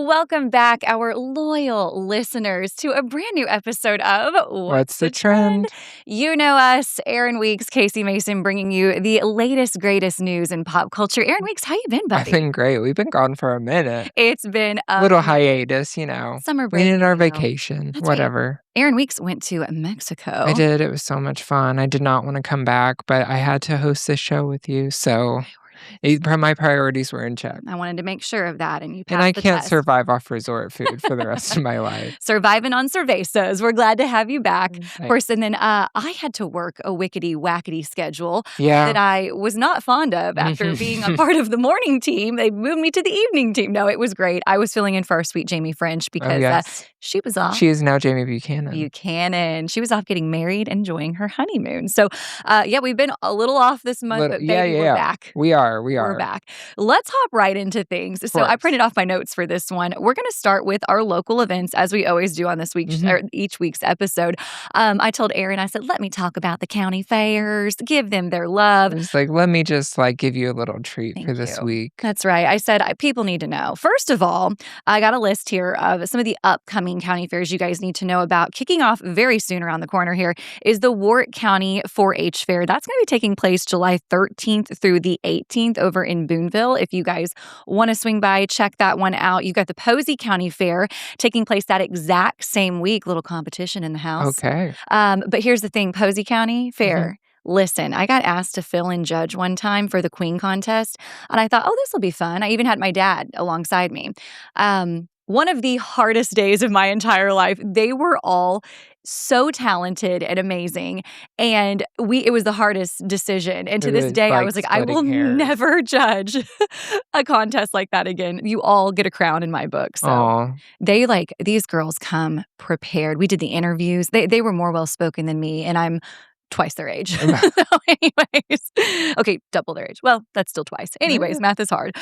Welcome back, our loyal listeners, to a brand new episode of What's the Trend? You know us, Aaron Weeks, Casie Mason, bringing you the latest, greatest news in pop culture. Aaron Weeks, how you been, buddy? I've been great. We've been gone for a minute. It's been a Little hiatus, you know. summer We break. needed our you know. vacation, That's right. whatever. Aaron Weeks went to Mexico. I did. It was so much fun. I did not want to come back, but I had to host this show with you, so my priorities were in check. I wanted to make sure of that, and you passed And I the can't test. survive off resort food for the rest of my life. Surviving on cervezas. We're glad to have you back. Of Thanks. course, and then I had to work a wickety-wackety schedule that Yeah. I was not fond of after being a part of the morning team. They moved me to the evening team. No, it was great. I was filling in for our sweet Jamie French because yes. she was off. She is now Jamie Buchanan. She was off getting married, enjoying her honeymoon. So, we've been a little off this month, but baby, we're back. We are. We're back. Let's hop right into things. So I printed off my notes for this one. We're going to start with our local events, as we always do on this week's or each week's episode. I told Aaron, I said, let me talk about the county fairs, give them their love. It's like, let me just give you a little treat for this week. That's right. I said, people need to know. First of all, I got a list here of some of the upcoming county fairs you guys need to know about. Kicking off very soon around the corner here is the Warwick County 4-H Fair. That's going to be taking place July 13th through the 18th over in Boonville. If you guys want to swing by, check that one out. You've got the Posey County Fair taking place that exact same week. Little competition in the house. Okay. But here's the thing, Posey County Fair. Listen, I got asked to fill in judge one time for the Queen contest, and I thought, oh, this will be fun. I even had my dad alongside me. One of the hardest days of my entire life. They were all so talented and amazing, and it was the hardest decision. And to this day, I was like, I will never judge a contest like that again. You all get a crown in my book. So these girls come prepared. We did the interviews. They were more well-spoken than me, and I'm twice their age. So anyways, okay, double their age. Well, that's still twice. Anyways, math is hard.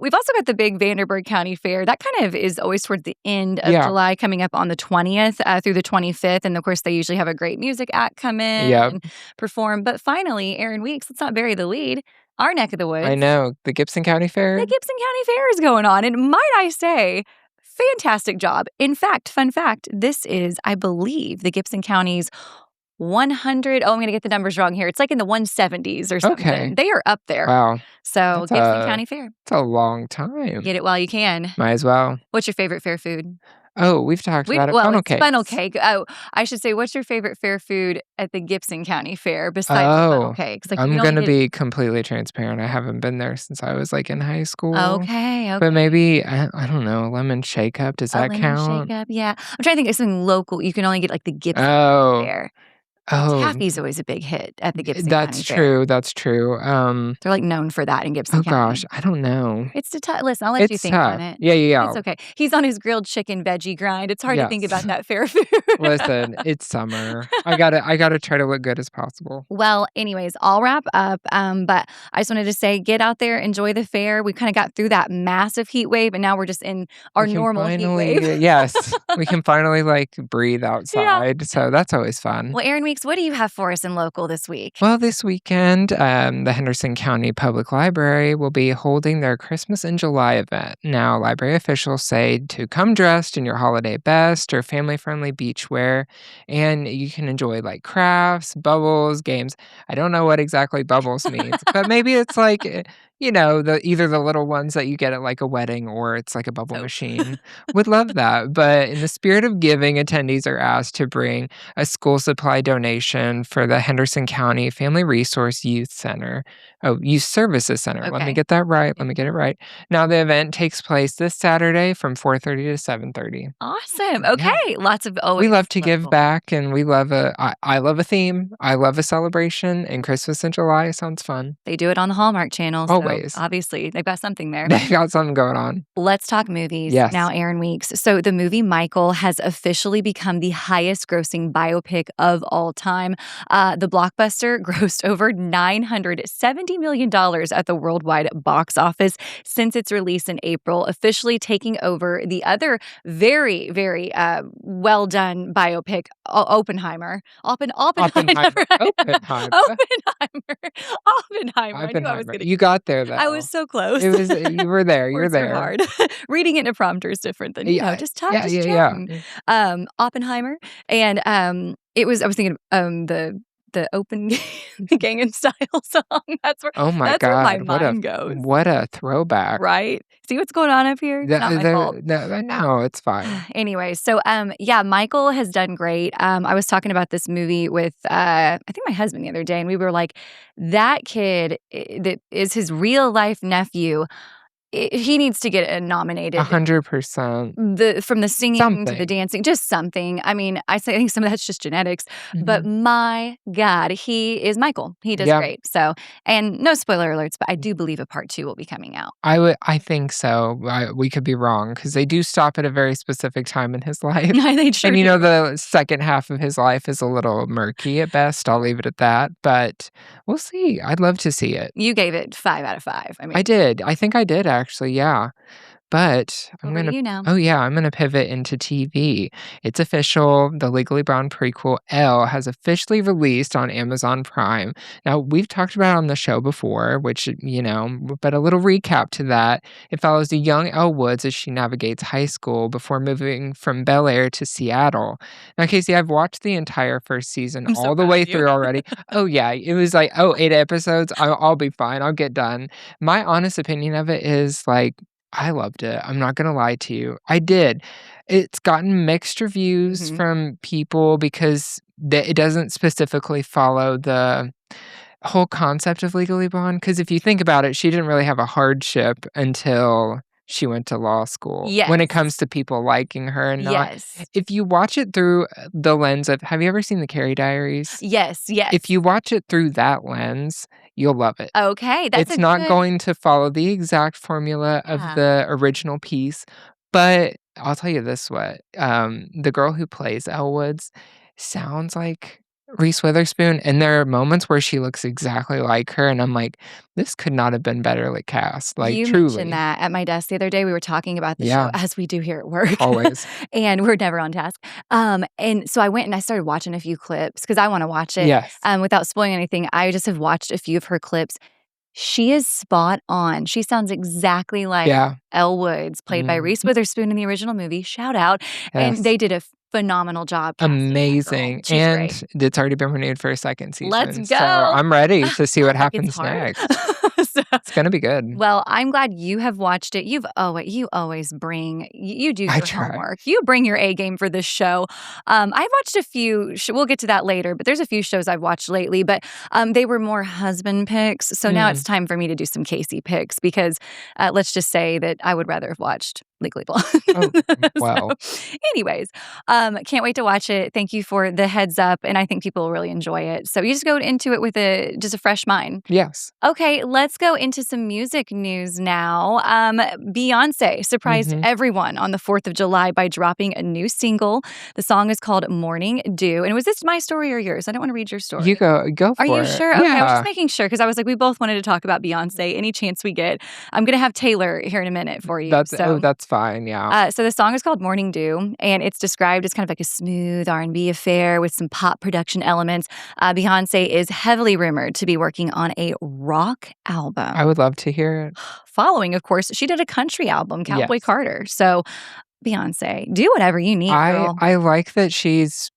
We've also got the big Vanderburgh County Fair. That kind of is always towards the end of July, coming up on the 20th through the 25th. And of course, they usually have a great music act come in and perform. But finally, Aaron Weeks, let's not bury the lead. Our neck of the woods. I know. The Gibson County Fair? The Gibson County Fair is going on. And might I say, fantastic job. In fact, fun fact, this is, I believe, the Gibson County's 100. I'm going to get the numbers wrong here. It's like in the 170s or something. Okay. They are up there. Wow. So Gibson County Fair. It's a long time. Get it while you can. Might as well. What's your favorite fair food? Oh, we've talked about it. Funnel cake. Funnel cake. Oh, I should say, what's your favorite fair food at the Gibson County Fair besides funnel cakes? I'm going to be completely transparent. I haven't been there since I was in high school. Okay. But maybe, I don't know, lemon shake-up. Does that count? Lemon shake-up, yeah. I'm trying to think of something local. You can only get the Gibson Fair. Taffy's always a big hit at the Gibson County Fair. That's true. They're known for that in Gibson County. Oh gosh, I don't know. It's listen, I'll let you think on it. Yeah. It's okay. He's on his grilled chicken veggie grind. It's hard to think about that fair food. Listen, it's summer. I gotta try to look good as possible. Well, anyways, I'll wrap up. But I just wanted to say, get out there, enjoy the fair. We kind of got through that massive heat wave, and now we're just in our normal heat wave. Yes, we can finally breathe outside. Yeah. So that's always fun. Well, Aaron Weeks, what do you have for us in local this week? Well, this weekend, the Henderson County Public Library will be holding their Christmas in July event. Now, library officials say to come dressed in your holiday best or family-friendly beach wear, and you can enjoy crafts, bubbles, games. I don't know what exactly bubbles means, but maybe it's either the little ones that you get at a wedding, or it's a bubble machine. Would love that. But in the spirit of giving, attendees are asked to bring a school supply donation for the Henderson County Family Resource Youth Center. Oh, Youth Services Center. Okay. Let me get that right. Let me get it right. Now, the event takes place this Saturday from 4:30 to 7:30. Awesome. Okay. Yeah. Lots of We love to give back, and we love I love a theme. I love a celebration, and Christmas in July sounds fun. They do it on the Hallmark Channel. Always. So obviously, they've got something there. They've got something going on. Let's talk movies. Yes. Now, Aaron Weeks. So the movie Michael has officially become the highest grossing biopic of all time. The blockbuster grossed over $970 million at the worldwide box office since its release in April, officially taking over the other very, very well done biopic, Oppenheimer. Oppenheimer. I knew I was You got there. there, I though. was so close. It was you were there, you're Words are there. hard. Reading it in a prompter is different than, Yeah, just talk, yeah, just yeah, yeah. chatting. Oppenheimer, and, I was thinking, the open Gangnam Style song, Oh my that's where my god, mind goes. what a throwback. Right? See what's going on up here? It's not my fault. No, it's fine. Anyway, so, yeah, Michael has done great. I was talking about this movie with, I think my husband the other day, and we were like, "That kid that is his real life nephew, he needs to get, nominated." 100%. From the singing to the Something. dancing, just something. I mean, I think some of that's just genetics, but Mhm. my god, he is Michael. He does Yeah. great. So, and no spoiler alerts, but I do believe a part 2 will be coming out. I think so. We could be wrong because they do stop at a very specific time in his life. They sure And, do. the second half of his life is a little murky at best, I'll leave it at that, but we'll see. I'd love to see it. You gave it 5 out of 5. I mean, I did. I think I did actually, yeah. But over to you now. I'm gonna pivot into TV. It's official. The Legally Blonde prequel, Elle, has officially released on Amazon Prime. Now, we've talked about it on the show before, which, but a little recap to that. It follows a young Elle Woods as she navigates high school before moving from Bel Air to Seattle. Now, Casey, I've watched the entire first season I'm so all the proud way of you. through already. Oh, yeah. It was like, 8 episodes. I'll be fine. I'll get done. My honest opinion of it is like, I loved it. I'm not gonna lie to you. I did. It's gotten mixed reviews Mhm. from people because it doesn't specifically follow the whole concept of Legally Blonde. Because if you think about it, she didn't really have a hardship until she went to law school when it comes Yes. to people liking her and not. Yes. If you watch it through the lens of, have you ever seen the Carrie Diaries? Yes, yes. If you watch it through that lens, you'll love it. Okay, that's It's a not good. going to follow the exact formula of Yeah. the original piece, but I'll tell you this what, the girl who plays Elle Woods sounds like Reese Witherspoon, and there are moments where she looks exactly like her, and I'm like, "This could not have been betterly cast," like, You mentioned truly. that at my desk the other day. We were talking about the show, Yeah, as we do here at work, always. and we're never on task. And so I went and I started watching a few clips because I wanna watch it, Yes. without spoiling anything. I just have watched a few of her clips. She is spot on. She sounds exactly like Yeah. Elle Woods, played by Reese Mhm. Witherspoon in the original movie, shout out, and Yes. they did a phenomenal job casting that girl. Amazing, She's great. and it's already been renewed for a second Let's season, so go. I'm ready to see what Like it's happens hard. next. So, It's gonna be good. well, I'm glad you have watched it. You always bring you do I your try. homework. You bring your A game for this show. I've watched a few we'll get to that later, but there's a few shows I've watched lately, but they were more husband picks. So now it's Mm. time for me to do some Casey picks because let's just say that I would rather have watched Legally Blonde. Oh, well. So, anyways, can't wait to watch it. Thank you for the heads up, and I think people will really enjoy it. So you just go into it with just a fresh mind. Yes. Okay, let's go into some music news now. Beyoncé surprised Mhm. everyone on the 4th of July by dropping a new single. The song is called Morning Dew. And was this my story or yours? I don't want to read your You story. go Are you for it. sure? Okay, I was just Yeah. making sure because I was like, we both wanted to talk about Beyonce any chance we get. I'm going to have Taylor here in a minute for you. That's fine, yeah. So the song is called Morning Dew, and it's described as kind of like a smooth R&B affair with some pop production elements. Beyonce is heavily rumored to be working on a rock album. I would love to hear it. Following, of course, she did a country album, Cowboy Yes. Carter. So Beyonce, do whatever you need, girl. I like that she's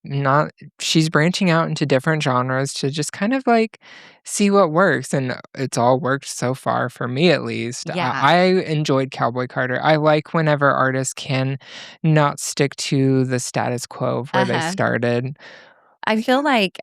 branching out into different genres to just kind of, like, see what works, and it's all worked so far for me at least. Yeah. I enjoyed Cowboy Carter. I like whenever artists can not stick to the status quo of where they Uh-huh. started. I But feel yeah. like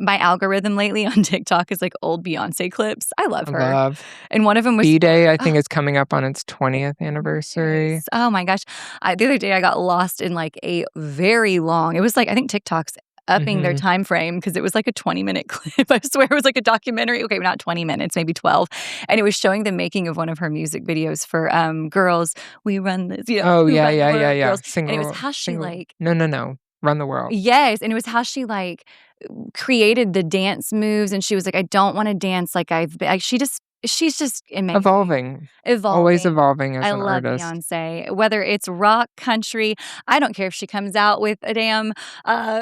my algorithm lately on TikTok is like old Beyonce clips. I love I her. love And one of them was B-Day, I oh, think, is coming up on its 20th anniversary. yes. Oh my gosh. The other day I got lost in like a very long, it was like, I think TikTok's upping their Mhm. time frame because it was like a 20-minute clip. I swear it was like a documentary. Okay, not 20 minutes, maybe 12. And it was showing the making of one of her music videos for Girls, We Run This, Oh, We yeah, Run the yeah, yeah, World, yeah. Girls. And it was how she like, No, no, no. Run the World. yes, and it was how she like created the dance moves. And she was like, I don't want to dance like I've been. Like, she just She's just amazing. Evolving. Always evolving as I an love artist. Beyoncé. Whether it's rock, country, I don't care if she comes out with a damn,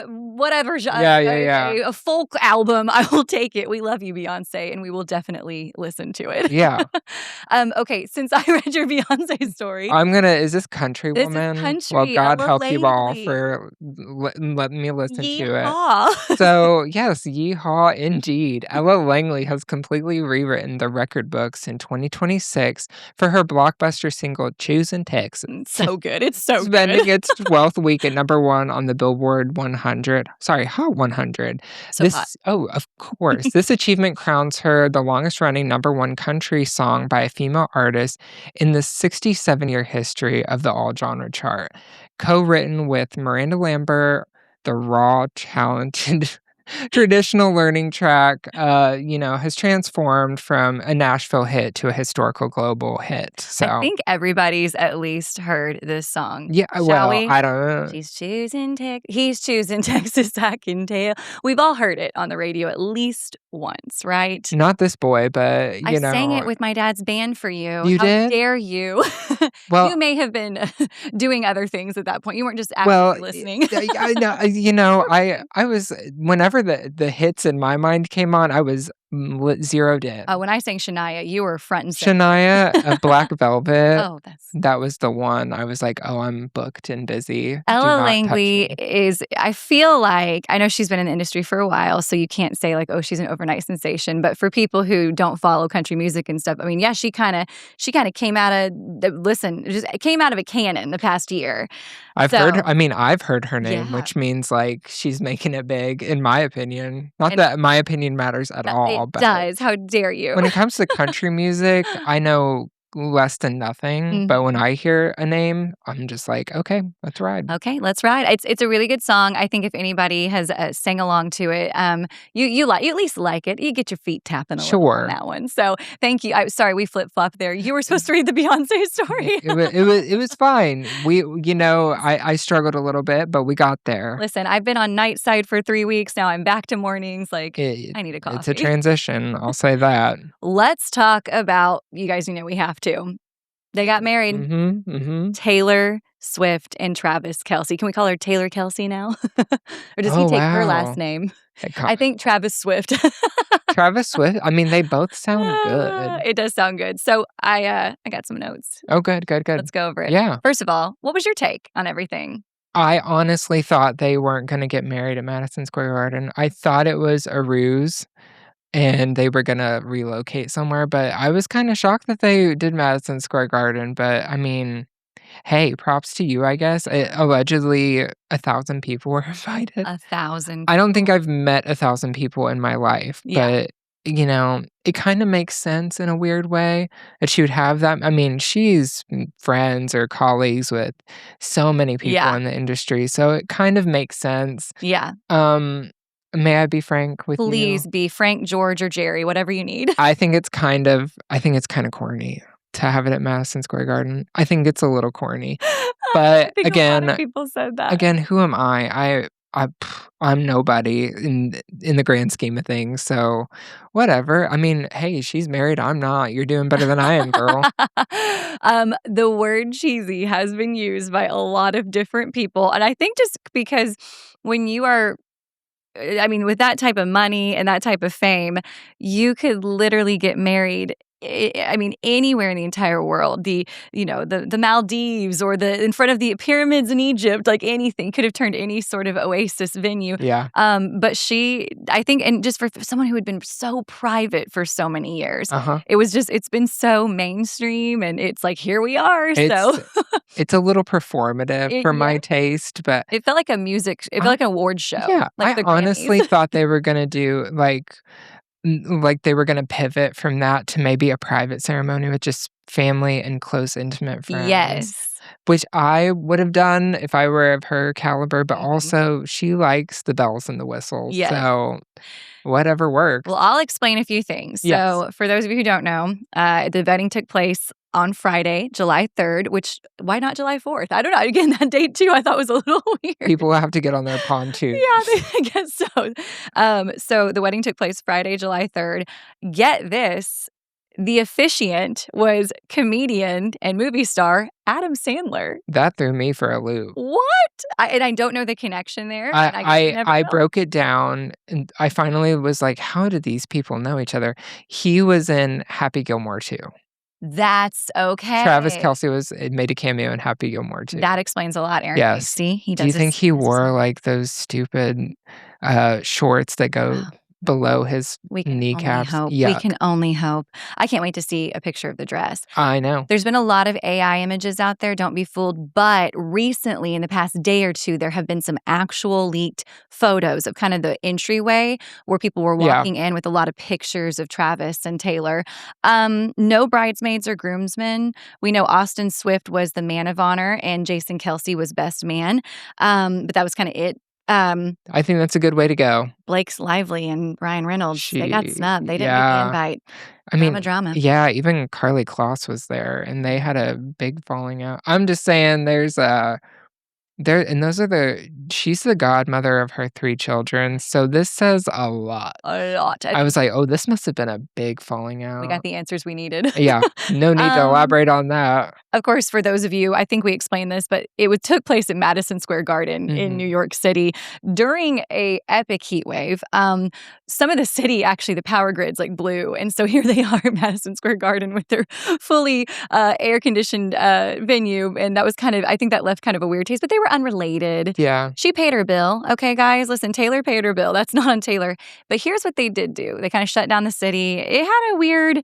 whatever, Yeah. a folk album, I will take it. We love you, Beyoncé, and we will definitely listen to it. Yeah. Okay, since I read your Beyoncé story, Is this Country this is Woman? Well, country, God Ella help you all Langley. for letting me listen to it. Yeehaw. So, yes, yeehaw indeed. Ella Langley has completely rewritten the record books in 2026 for her blockbuster single, Choosing Texas. So good. It's so Spending good. its 12th week at #1 on the Billboard Hot 100. So hot. Of course. This achievement crowns her the longest-running #1 country song by a female artist in the 67-year history of the all-genre chart. Co-written with Miranda Lambert, the raw, talented traditional learning track, has transformed from a Nashville hit to a historical global hit. I So, think everybody's at least heard this song. yeah, Shall well, we? I don't know. He's choosing Texas, I can tell. We've all heard it on the radio at least once, right? Not this boy, but, I sang it with my dad's band for you. You How did? dare you? Well, You may have been doing other things at that point. You weren't just well, actively listening. I know, I was whenever the hits in my mind came on, I was zeroed in. When I sang Shania, you were front and center. Shania, Black Velvet, Oh, that was the one. I was like, "Oh, I'm booked and busy. Do Ella not touch Langley me." is, I feel like, I know she's been in the industry for a while, so you can't say like, oh, she's an overnight sensation. But for people who don't follow country music and stuff, I mean, yeah, she kind of came out of came out of a cannon the past year. I've heard her name, Yeah. which means like she's making it big, in my opinion. Not And that my opinion matters at all, it but does. How dare you? when it comes to country music, I know less than nothing, but when I hear a name, I'm just like, "Okay, let's ride." Okay, let's ride. It's a really good song. I think if anybody has sang along to it, you at least like it. You get your feet tapping a little Sure. on that one. So thank you. I'm sorry we flip flopped there. You were supposed to read the Beyonce story. It was fine. I struggled a little bit, but we got there. Listen, I've been on night side for 3 weeks now. I'm back to mornings. Like I need a coffee. It's a transition. I'll say that. Let's talk about, you guys. We have to. They got married. Taylor Swift and Travis Kelce. Can we call her Taylor Kelce now? Or does he take her last name? I think Travis Swift. Travis Swift? I mean, they both sound good. It does sound good. So I got some notes. Oh, good. Let's go over it. Yeah. First of all, what was your take on everything? I honestly thought they weren't going to get married at Madison Square Garden. I thought it was a ruse and they were gonna relocate somewhere, but I was kinda shocked that they did Madison Square Garden, but, I mean, hey, props to you, I guess. Allegedly, 1,000 people were invited. 1,000. I don't think I've met 1,000 people in my life, but, it kinda makes sense in a weird way that she would have that. I mean, she's friends or colleagues with so many people in the industry, so it kind of makes sense. Yeah. May I be frank with you? Please be Frank, George, or Jerry, whatever you need. I think it's kinda corny to have it at Madison Square Garden. I think it's a little corny. But I think a lot of people said that. Again, who am I? I'm nobody in the grand scheme of things, so whatever. I mean, hey, she's married, I'm not. You're doing better than I am, girl. The word cheesy has been used by a lot of different people, and I think just because when you are, I mean, with that type of money and that type of fame, you could literally get married. I mean, anywhere in the entire world, the Maldives or in front of the pyramids in Egypt, like anything could have turned any sort of oasis venue. Yeah. But I think, and just for someone who had been so private for so many years, it's been so mainstream, and it's like, here we are. It's a little performative for my taste, but it felt like it felt like an award show. Yeah, like I honestly thought they were gonna do like they were gonna pivot from that to maybe a private ceremony with just family and close, intimate friends. Yes. Which I would have done if I were of her caliber, but also she likes the bells and the whistles. Yes. So whatever works. Well, I'll explain a few things. Yes. So for those of you who don't know, the wedding took place on Friday, July 3rd, which, why not July 4th? I don't know. Again, that date too, I thought was a little weird. People have to get on their pontoons. Yeah, I guess so. So the wedding took place Friday, July 3rd. Get this. the officiant was comedian and movie star Adam Sandler. That threw me for a loop. What? I don't know the connection there, and I guess you never I will. broke it down, and I finally was like, "How do these people know each other?" He was in Happy Gilmore too. That's Travis okay. Kelce made a cameo in Happy Gilmore too. That explains a lot, Aaron. Yes. See, he Do you does think his he does his wore, homework. like, those stupid, shorts that go below his We can only kneecaps? hope. We Yuck. can only hope. I can't wait to see a picture of the dress. I know. There's been a lot of AI images out there, don't be fooled, but recently, in the past day or two, there have been some actual leaked photos of kind of the entryway where people were Yeah. walking in with a lot of pictures of Travis and Taylor. No bridesmaids or groomsmen. We know Austin Swift was the man of honor and Jason Kelce was best man, but that was kinda it. I think that's a good way to go. Blake Lively and Ryan Reynolds, they got snubbed. They didn't get the invite. I mean, Drama. yeah, even Carly Kloss was there, and they had a big falling out. I'm just saying there's a there and those are she's the godmother of her 3 children, so this says a lot. A lot. I was like, "Oh, this must have been a big falling We got out." the answers we needed. Yeah, no need to elaborate on that. Of course, for those of you, I think we explained this, but it took place at Madison Square Garden in New York City during a epic heat wave. Some of the city, actually, the power grids like blew, and so here they are at Madison Square Garden with their fully air-conditioned venue, and that was I think that left kind of a weird taste, but they were unrelated. Yeah. She paid her bill. Okay, guys, listen, Taylor paid her bill. That's not on Taylor. But here's what they did do. They kind of shut down the city. It had a weird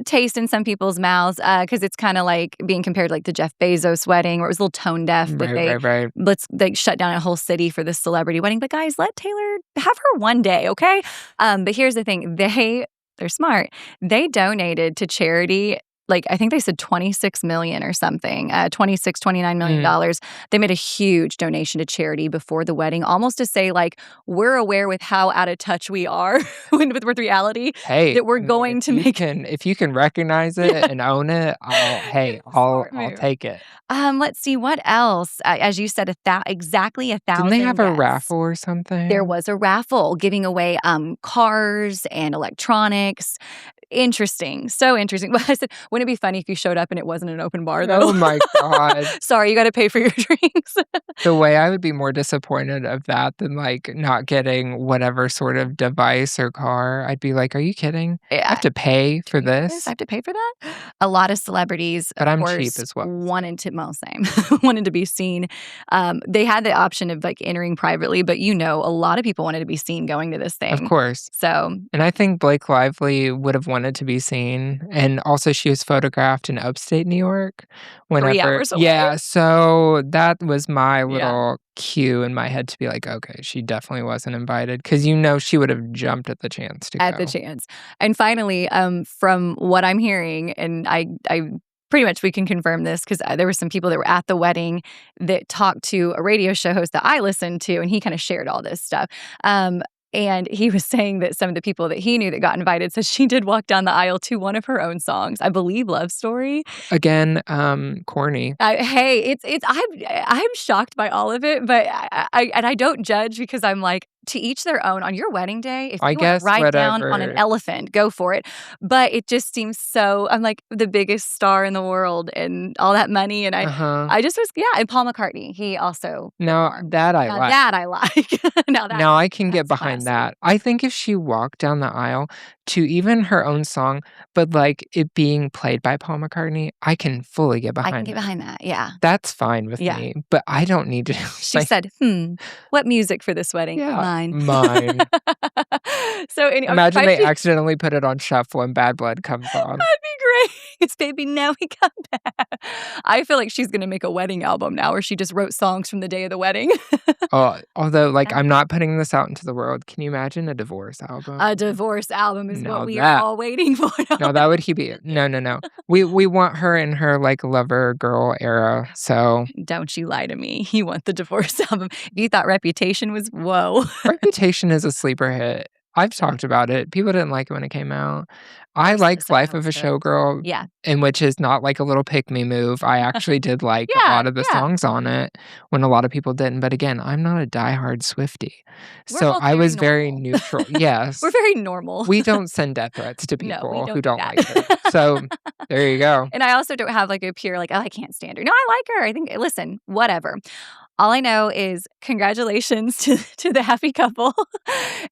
taste in some people's mouths because it's kind of like being compared like to Jeff Bezos' wedding where it was a little tone deaf, but Right. they shut down a whole city for this celebrity wedding. But guys, let Taylor have her one day, okay? But here's the thing. They're smart. They donated to charity. Like, I think they said 26 million or something, $29 million. They made a huge donation to charity before the wedding, almost to say, like, we're aware with how out of touch we are with reality that we're going to make if you can recognize it and own it, I'll take it. Let's see, what else? As you said, exactly 1,000 Didn't they have a guests. raffle or something? There was a raffle giving away cars and electronics. Interesting. So interesting. But I said, wouldn't it be funny if you showed up and it wasn't an open bar, though? Oh, my God. Sorry, you got to pay for your drinks. The way I would be more disappointed of that than, like, not getting whatever sort of device or car. I'd be like, are you kidding? I have to pay for this? I have to pay for that? A lot of celebrities, but of I'm course, cheap as well. wanted to be seen. They had the option of, like, entering privately, but a lot of people wanted to be seen going to this thing. Of course. So. And I think Blake Lively would have wanted to be seen, and also she was photographed in upstate New York whenever 3 hours away. Yeah, so that was my little cue in my head to be like, okay, she definitely wasn't invited because she would have jumped at the chance to go. And finally, from what I'm hearing, and I pretty much we can confirm this because there were some people that were at the wedding that talked to a radio show host that I listened to, and he kind of shared all this stuff. And he was saying that some of the people that he knew that got invited said she did walk down the aisle to one of her own songs. I believe Love Story. Again, corny. I'm shocked by all of it, but I don't judge because I'm like, to each their own. On your wedding day, if you want to ride down on an elephant, go for it. But it just seems so, I'm like the biggest star in the world and all that money. And I just was, and Paul McCartney, he also. That I like. That I like. Now I can get behind that. I think if she walked down the aisle to even her own song, but like it being played by Paul McCartney, I can fully get behind that. I can get behind that, yeah. That's fine with me, but I don't need to. She said, what music for this wedding? Mine. So anyway, imagine they accidentally put it on shuffle and Bad Blood comes on. That'd be great. It's Baby Now We Come Back. I feel like she's going to make a wedding album now where she just wrote songs from the day of the wedding. Although, like, I'm not putting this out into the world. Can you imagine a divorce album? A divorce album is what we are all waiting for. No, that would be it. No. We want her in her, like, lover girl era, so. Don't you lie to me. You want the divorce album. You thought Reputation was, whoa. Reputation is a sleeper hit. I've talked about it. People didn't like it when it came out. I First and the liked second Life one of was a good. Showgirl, Yeah. and which is not like a little pick-me move. I actually did like a Yeah, lot of the yeah. songs on it when a lot of people didn't, but again, I'm not a diehard Swiftie. We're So both I very was very normal. neutral. We're Yes. very normal. We don't send death threats to No, we people who don't do don't that. like her. So, there you go. And I also don't have, like, a pure, like, "Oh, I can't stand her." No, I like her. I think listen, whatever. All I know is congratulations to the happy couple,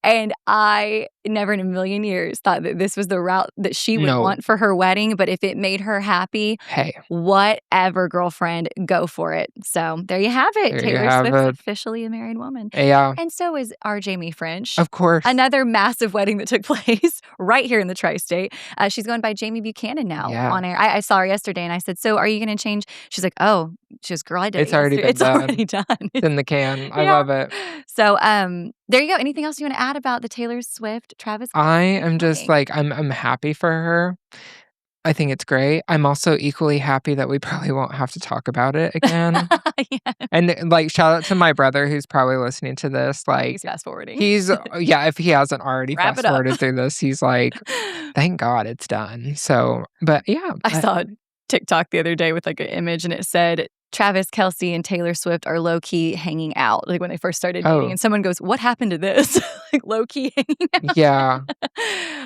and I never in a million years thought that this was the route that she would No. want for her wedding, but if it made her happy, Hey, whatever, girlfriend, go for it. So, there you have it. there you Taylor have Swift's it. officially a married woman, Yeah, and so is our Jamie French. of course. Another massive wedding that took place right here in the tri-state. She's going by Jamie Buchanan now Yeah. on air. I saw her yesterday and I said, "So are you gonna change?" She's like, "Oh," she goes, "Girl, I did it It's already yesterday." been It's done. already done. It's in the can. I Yeah. love it. So, there you go. Anything else you wanna add about the Taylor Swift, Travis I Kelce am just wedding? like I'm happy for her. I think it's great. I'm also equally happy that we probably won't have to talk about it again. Yeah. And, like, shout out to my brother who's probably listening to this, like, He's fast forwarding. he's yeah, if he hasn't already Wrap it fast up. forwarded through this, he's like, "Thank God it's done." So, but yeah, I saw a TikTok the other day with, like, an image, and it said, "Travis Kelce and Taylor Swift are low-key hanging out," like, when they first started dating, oh, and someone goes, "What happened to this?" Like, low-key hanging out. yeah.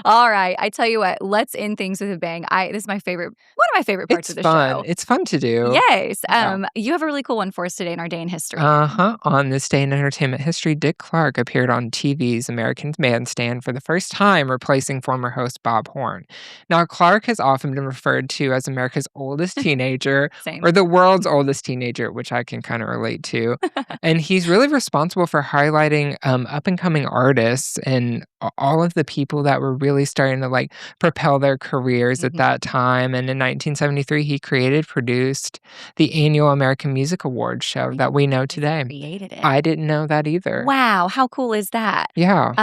Alright, I tell you what, let's end things with a bang. This is my favorite one of my favorite parts It's of the fun. show. It's fun to do. Yes, Yeah. you have a really cool one for us today in our day in history, Erin. Uh-huh. On this day in entertainment history, Dick Clark appeared on TV's American Bandstand for the first time, replacing former host Bob Horn. Now, Clark has often been referred to as America's oldest teenager Same. or the world's oldest teenager, which I can kind of relate to. And he's really responsible for highlighting up and coming artists and all of the people that were really starting to like propel their careers at Mhm. that time. And in 1973, he created, produced the annual American Music Awards show that we know today. Created it. I didn't know that either. Wow, how cool is that? Yeah.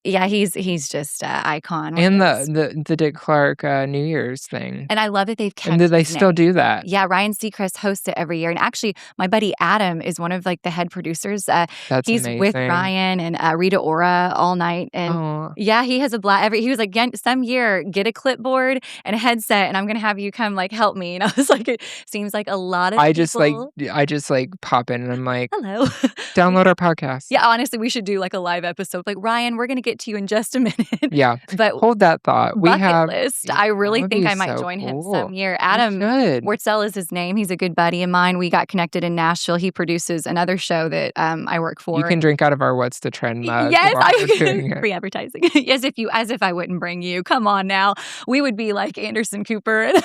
Yeah, he's just a icon with And his the Dick Clark, New Year's thing. and I love that they've And kept do they his still name. do that? Yeah, Ryan Seacrest hosts it every year, and actually, my buddy Adam is one of, like, the head producers. That's He's with amazing. Ryan and, Rita Ora all night, and Oh, yeah, he has a every he was like, "Gen some year, get a clipboard and a headset, and I'm gonna have you come, like, help me," and I was like, "It seems like a lot of people." I just, like, pop in and I'm like, Hello. "Download our podcast." Yeah, honestly, we should do, like, a live episode, like, "Ryan, we're gonna get to you in just a minute." Yeah. But Hold that thought. We bucket have list. y I that really would think be I might so join him some cool. year. You Adam should. Wartzel is his name. He's a good buddy of mine. We got connected in Nashville. He produces another show that, I work You for. can drink out of our What's the Trend mug Yes, while we're I doing it. free advertising. As if I wouldn't bring you. Come on now. We would be like Anderson Cooper and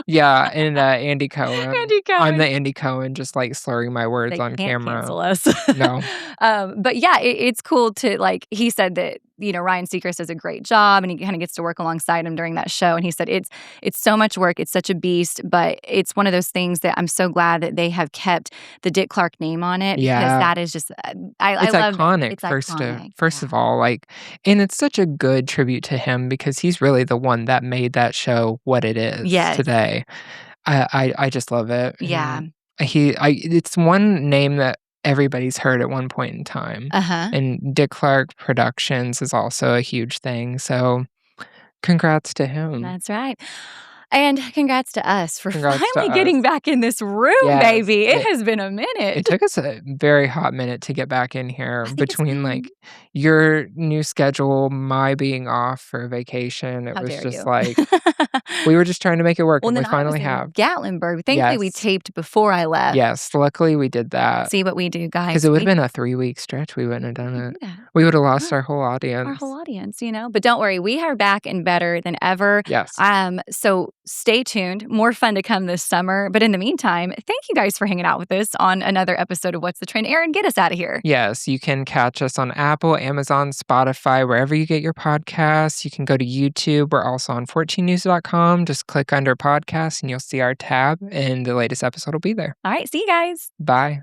Yeah, and, Andy Cohen. Andy I'm the Cohen. Andy Cohen, just, like, slurring my words They on can't camera. cancel us. No. But yeah, it's cool to like he said that, Ryan Seacrest does a great job and he kind of gets to work alongside him during that show. And he said it's so much work, it's such a beast, but it's one of those things that I'm so glad that they have kept the Dick Clark name on it because Yeah. that is just I It's love it. iconic, It's iconic. first Yeah. of all, like and it's such a good tribute to him because he's really the one that made that show what it is Yes. today. I just love it, Yeah. and it's one name that everybody's heard at one point in time, Uh-huh. and Dick Clark Productions is also a huge thing, so congrats to him. That's right. And congrats to us for Congrats to finally us. getting back in this room, Yes, baby. It has been a minute. it took us a very hot minute to get back in here I think it's between, been like, your new schedule, my being off for vacation. It how was dare just you? like we were just trying to make it work, Well, and and we then I was finally in have. Gatlinburg. Thankfully, we Yes. taped before I left. Yes, luckily we did that See what we do, because guys. it would've We been a 3-week stretch, we wouldn't have done we it. do that. We would've lost Yeah, our whole our whole audience. audience. But don't worry, we are back and better than ever. Yes. So stay tuned. More fun to come this summer. But in the meantime, thank you guys for hanging out with us on another episode of What's the Trend. Aaron, get us out of here. Yes, you can catch us on Apple, Amazon, Spotify, wherever you get your podcasts. You can go to YouTube. We're also on 14news.com. Just click under podcasts and you'll see our tab, and the latest episode will be there. All right, see you guys. Bye.